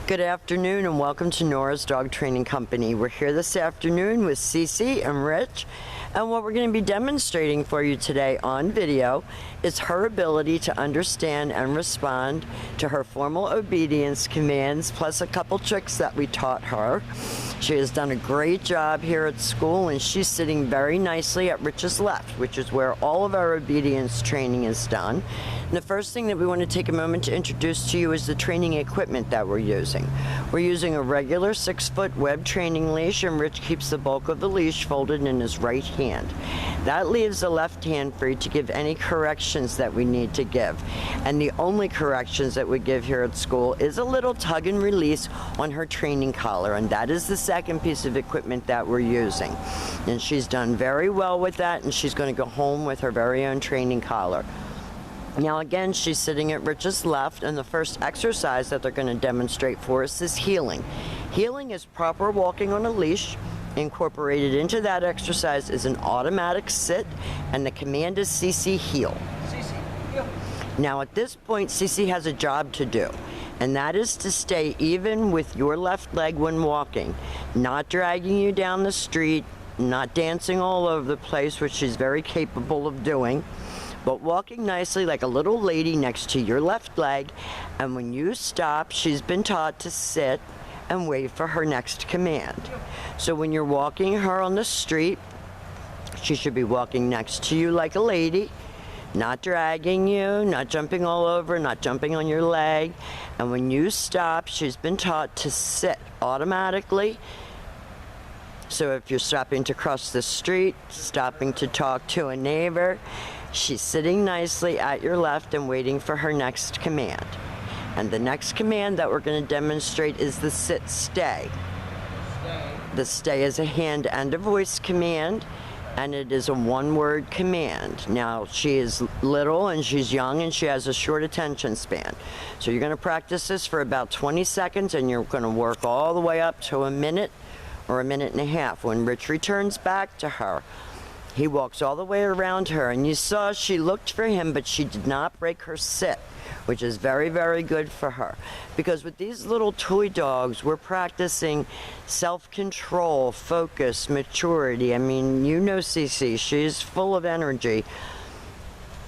Good afternoon and welcome to Nora's Dog Training Company. We're here this afternoon with Cece and Rich, and what we're going to be demonstrating for you today on video is her ability to understand and respond to her formal obedience commands, plus a couple tricks that we taught her. She has done a great job here at school, and she's sitting very nicely at Rich's left, which is where all of our obedience training is done. And the first thing that we want to take a moment to introduce to you is the training equipment that we're using. We're using a regular 6-foot web training leash, and Rich keeps the bulk of the leash folded in his right hand. That leaves the left hand free to give any corrections that we need to give. And the only corrections that we give here at school is a little tug and release on her training collar, and that is the second piece of equipment that we're using. And she's done very well with that, and she's going to go home with her very own training collar. Now again, she's sitting at Rich's left, and the first exercise that they're going to demonstrate for us is heeling. Heeling is proper walking on a leash. Incorporated into that exercise is an automatic sit, and the command is CC heel. CC heel. Now at this point, CC has a job to do, and that is to stay even with your left leg when walking, not dragging you down the street, not dancing all over the place, which she's very capable of doing, but walking nicely like a little lady next to your left leg. And when you stop, she's been taught to sit and wait for her next command. So when you're walking her on the street, she should be walking next to you like a lady, not dragging you, not jumping all over, not jumping on your leg. And when you stop, she's been taught to sit automatically. So if you're stopping to cross the street, stopping to talk to a neighbor, she's sitting nicely at your left and waiting for her next command. And the next command that we're going to demonstrate is the sit stay. The stay is a hand and a voice command, and it is a one-word command. Now, she is little and she's young and she has a short attention span. So you're going to practice this for about 20 seconds, and you're going to work all the way up to a minute or a minute and a half. When Rich returns back to her, he walks all the way around her, and you saw she looked for him, but she did not break her sit, which is very, very good for her. Because with these little toy dogs, we're practicing self-control, focus, maturity. I mean, you know Cece, she's full of energy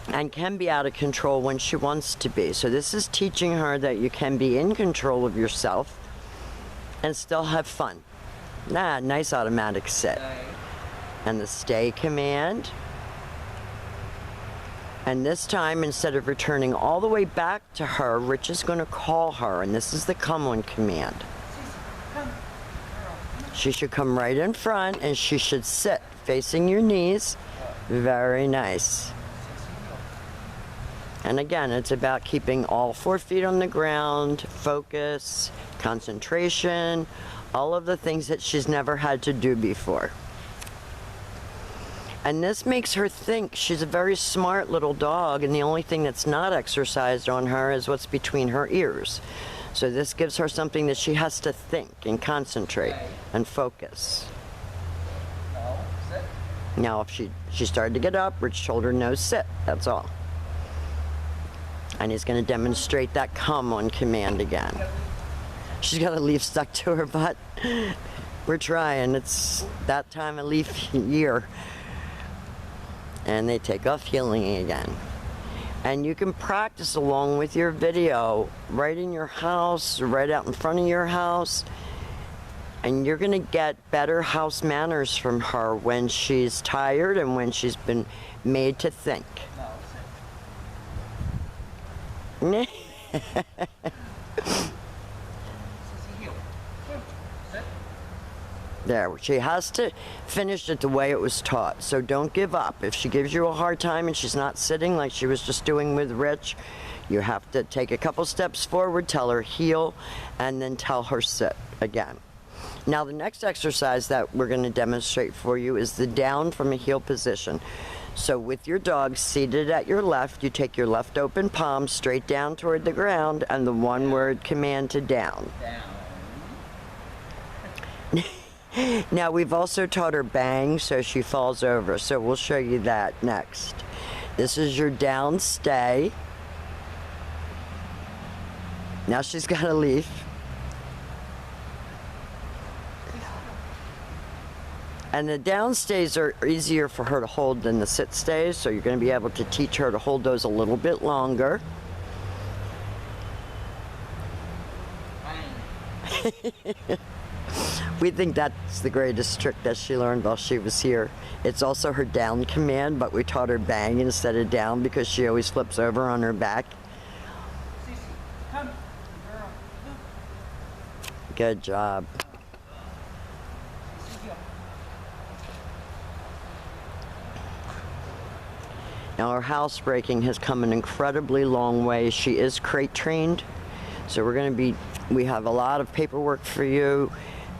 and can be out of control when she wants to be. So this is teaching her that you can be in control of yourself and still have fun. Nice automatic sit. And the stay command. And this time, instead of returning all the way back to her, Rich is going to call her, and this is the come on command. She should come right in front, and she should sit facing your knees. Very nice. And again, it's about keeping all 4 feet on the ground, focus, concentration, all of the things that she's never had to do before. And this makes her think. She's a very smart little dog, and the only thing that's not exercised on her is what's between her ears. So this gives her something that she has to think and concentrate and focus. Now if she started to get up, Rich told her no sit, that's all. And he's going to demonstrate that come on command again. She's got a leaf stuck to her butt. We're trying, it's that time of leaf year. And they take off heeling again. And you can practice along with your video right in your house, right out in front of your house. And you're going to get better house manners from her when she's tired and when she's been made to think. There, she has to finish it the way it was taught, so don't give up. If she gives you a hard time and she's not sitting like she was just doing with Rich, you have to take a couple steps forward, tell her heel, and then tell her sit again. Now the next exercise that we're going to demonstrate for you is the down from a heel position. So with your dog seated at your left, you take your left open palm straight down toward the ground and the one-word command to down. Now we've also taught her bang so she falls over, so we'll show you that next. This is your down stay. Now she's got a leaf. And the down stays are easier for her to hold than the sit stays, so you're going to be able to teach her to hold those a little bit longer. We think that's the greatest trick that she learned while she was here. It's also her down command, but we taught her bang instead of down because she always flips over on her back. Come, girl. Good job. Now her housebreaking has come an incredibly long way. She is crate trained, so we have a lot of paperwork for you,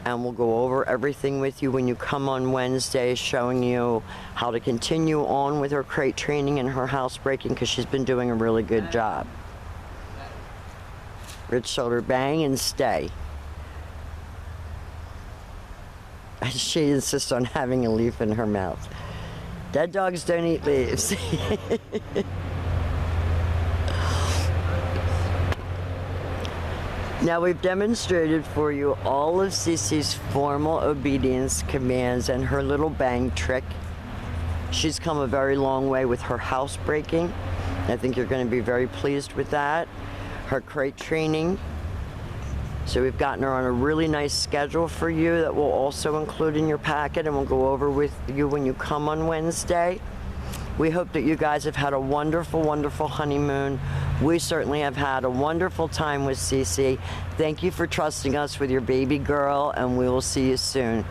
and we'll go over everything with you when you come on Wednesday, showing you how to continue on with her crate training and her housebreaking, because she's been doing a really good job. Rich shoulder bang and stay. She insists on having a leaf in her mouth. Dead dogs don't eat leaves. Now we've demonstrated for you all of Cece's formal obedience commands and her little bang trick. She's come a very long way with her housebreaking. I think you're going to be very pleased with that. Her crate training. So we've gotten her on a really nice schedule for you that we'll also include in your packet, and we'll go over with you when you come on Wednesday. We hope that you guys have had a wonderful, wonderful honeymoon. We certainly have had a wonderful time with Cece. Thank you for trusting us with your baby girl, and we will see you soon.